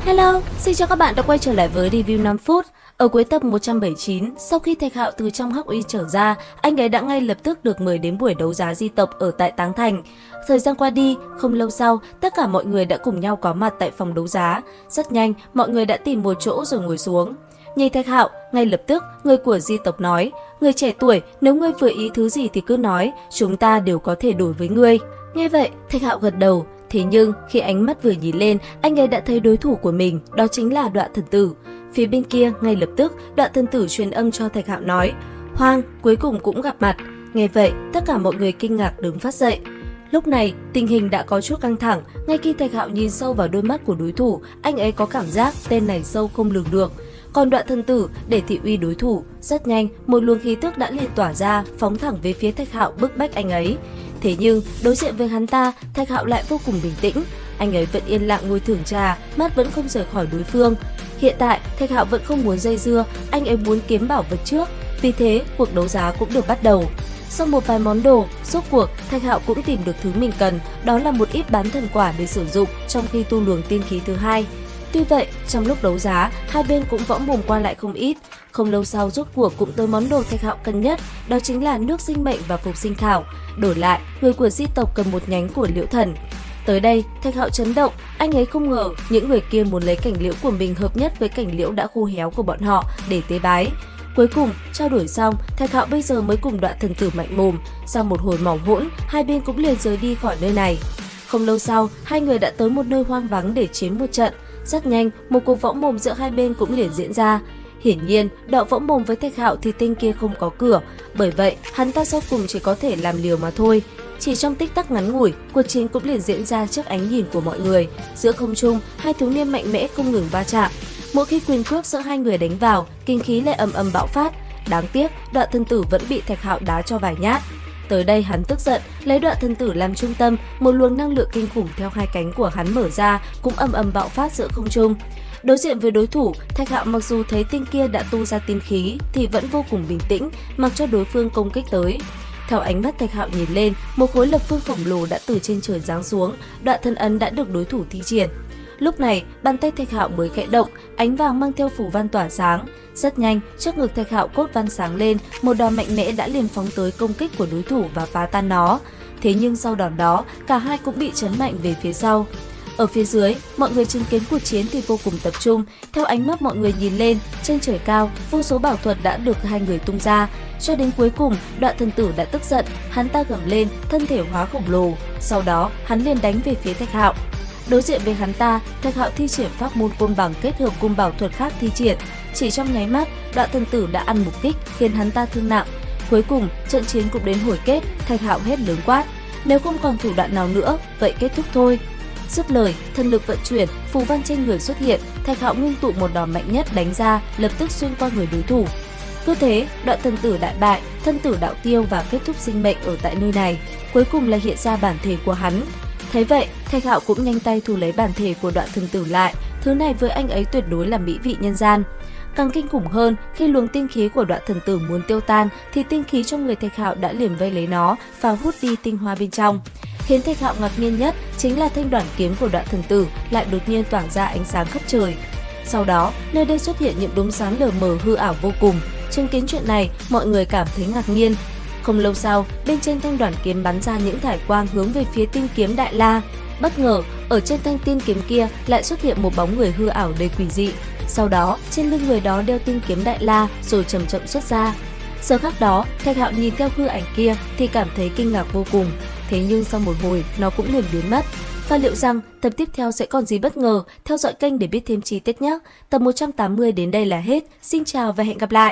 Hello, xin chào các bạn đã quay trở lại với review 5 phút. Ở cuối tập 179, sau khi Thạch Hạo từ trong Hắc Uy trở ra, anh ấy đã ngay lập tức được mời đến buổi đấu giá di tộc ở tại Táng Thành. Thời gian qua đi, không lâu sau, tất cả mọi người đã cùng nhau có mặt tại phòng đấu giá. Rất nhanh, mọi người đã tìm một chỗ rồi ngồi xuống. Nhìn Thạch Hạo, ngay lập tức, người của di tộc nói, người trẻ tuổi, nếu ngươi vừa ý thứ gì thì cứ nói, chúng ta đều có thể đổi với ngươi. Nghe vậy, Thạch Hạo gật đầu. Thế nhưng, khi ánh mắt vừa nhìn lên, anh ấy đã thấy đối thủ của mình, đó chính là Đoạn Thần Tử. Phía bên kia, ngay lập tức, Đoạn Thần Tử truyền âm cho Thạch Hạo nói, Hoang, cuối cùng cũng gặp mặt. Nghe vậy, tất cả mọi người kinh ngạc đứng phát dậy. Lúc này, tình hình đã có chút căng thẳng, ngay khi Thạch Hạo nhìn sâu vào đôi mắt của đối thủ, anh ấy có cảm giác tên này sâu không lường được. Còn Đoạn Thần Tử, để thị uy đối thủ, rất nhanh, một luồng khí tức đã liền tỏa ra, phóng thẳng về phía Thạch Hạo bức bách anh ấy. Thế nhưng, đối diện với hắn ta, Thạch Hạo lại vô cùng bình tĩnh. Anh ấy vẫn yên lặng ngồi thưởng trà, mắt vẫn không rời khỏi đối phương. Hiện tại, Thạch Hạo vẫn không muốn dây dưa, anh ấy muốn kiếm bảo vật trước. Vì thế, cuộc đấu giá cũng được bắt đầu. Sau một vài món đồ, rốt cuộc, Thạch Hạo cũng tìm được thứ mình cần, đó là một ít bán thần quả để sử dụng trong khi tu luồng tiên khí thứ hai. Tuy vậy, trong lúc đấu giá, hai bên cũng võ mồm qua lại không ít. Không lâu sau rốt cuộc cũng tới món đồ Thạch Hạo cần nhất, đó chính là nước sinh mệnh và phục sinh thảo. Đổi lại, người của di tộc cầm một nhánh của liễu thần. Tới đây, Thạch Hạo chấn động, anh ấy không ngờ những người kia muốn lấy cảnh liễu của mình hợp nhất với cảnh liễu đã khô héo của bọn họ để tế bái. Cuối cùng, trao đổi xong, Thạch Hạo bây giờ mới cùng Đoạn Thần Tử mạnh mồm. Sau một hồi mỏng hỗn, hai bên cũng liền rời đi khỏi nơi này. Không lâu sau, hai người đã tới một nơi hoang vắng để chiến một trận. Rất nhanh, một cuộc võ mồm giữa hai bên cũng liền diễn ra. Hiển nhiên, Đạo võ mồm với Thạch Hạo thì tên kia không có cửa, bởi vậy hắn ta sau cùng chỉ có thể làm liều mà thôi. Chỉ trong tích tắc ngắn ngủi, cuộc chiến cũng liền diễn ra trước ánh nhìn của mọi người. Giữa không trung, hai thiếu niên mạnh mẽ không ngừng va chạm. Mỗi khi quyền cước giữa hai người đánh vào, kinh khí lại ầm ầm bạo phát. Đáng tiếc, Đoạn Thần Tử vẫn bị Thạch Hạo đá cho vài nhát. Tới đây hắn tức giận, lấy Đoạn Thần Tử làm trung tâm, một luồng năng lượng kinh khủng theo hai cánh của hắn mở ra, cũng ầm ầm bạo phát giữa không trung. Đối diện với đối thủ, Thạch Hạo mặc dù thấy tên kia đã tu ra tiên khí thì vẫn vô cùng bình tĩnh, mặc cho đối phương công kích tới. Theo ánh mắt Thạch Hạo nhìn lên, một khối lập phương khổng lồ đã từ trên trời giáng xuống, Đoạn Thần Ấn đã được đối thủ thi triển. Lúc này, bàn tay Thạch Hạo mới khẽ động, ánh vàng mang theo phù văn tỏa sáng. Rất nhanh, trước ngực Thạch Hạo cốt văn sáng lên, một đòn mạnh mẽ đã liền phóng tới công kích của đối thủ và phá tan nó. Thế nhưng sau đòn đó, cả hai cũng bị chấn mạnh về phía sau. Ở phía dưới, mọi người chứng kiến cuộc chiến thì vô cùng tập trung. Theo ánh mắt mọi người nhìn lên, trên trời cao, vô số bảo thuật đã được hai người tung ra. Cho đến cuối cùng, Đoạn Thần Tử đã tức giận, hắn ta gầm lên, thân thể hóa khổng lồ. Sau đó, hắn liền đánh về phía Thạch Hạo. Đối diện với hắn ta, Thạch Hạo thi triển pháp môn côn bằng kết hợp cùng bảo thuật khác thi triển. Chỉ trong nháy mắt, Đoạn Thần Tử đã ăn một kích khiến hắn ta thương nặng. Cuối cùng, trận chiến cũng đến hồi kết, Thạch Hạo hét lớn quát: "Nếu không còn thủ đoạn nào nữa, vậy kết thúc thôi." Dứt lời, thần lực vận chuyển, phù văn trên người xuất hiện, Thạch Hạo ngưng tụ một đòn mạnh nhất đánh ra, lập tức xuyên qua người đối thủ. Cứ thế, Đoạn Thần Tử đại bại, thân tử đạo tiêu và kết thúc sinh mệnh ở tại nơi này. Cuối cùng là hiện ra bản thể của hắn. Thấy vậy, Thạch Hạo cũng nhanh tay thu lấy bản thể của Đoạn Thần Tử lại, thứ này với anh ấy tuyệt đối là mỹ vị nhân gian. Càng kinh khủng hơn, khi luồng tinh khí của Đoạn Thần Tử muốn tiêu tan thì tinh khí trong người Thạch Hạo đã liền vây lấy nó và hút đi tinh hoa bên trong. Khiến Thạch Hạo ngạc nhiên nhất chính là thanh đoản kiếm của Đoạn Thần Tử lại đột nhiên tỏa ra ánh sáng khắp trời. Sau đó, nơi đây xuất hiện những đốm sáng lờ mờ hư ảo vô cùng. Chứng kiến chuyện này, mọi người cảm thấy ngạc nhiên. Không lâu sau, bên trên thanh đoản kiếm bắn ra những thải quang hướng về phía tiên kiếm Đại La. Bất ngờ, ở trên thanh tiên kiếm kia lại xuất hiện một bóng người hư ảo đầy quỷ dị. Sau đó, trên lưng người đó đeo tiên kiếm Đại La rồi chậm chậm xuất ra. Giờ khắc đó, Thạch Hạo nhìn theo hư ảnh kia thì cảm thấy kinh ngạc vô cùng. Thế nhưng sau một hồi, nó cũng liền biến mất. Và liệu rằng tập tiếp theo sẽ còn gì bất ngờ? Theo dõi kênh để biết thêm chi tiết nhé. Tập 180 đến đây là hết. Xin chào và hẹn gặp lại!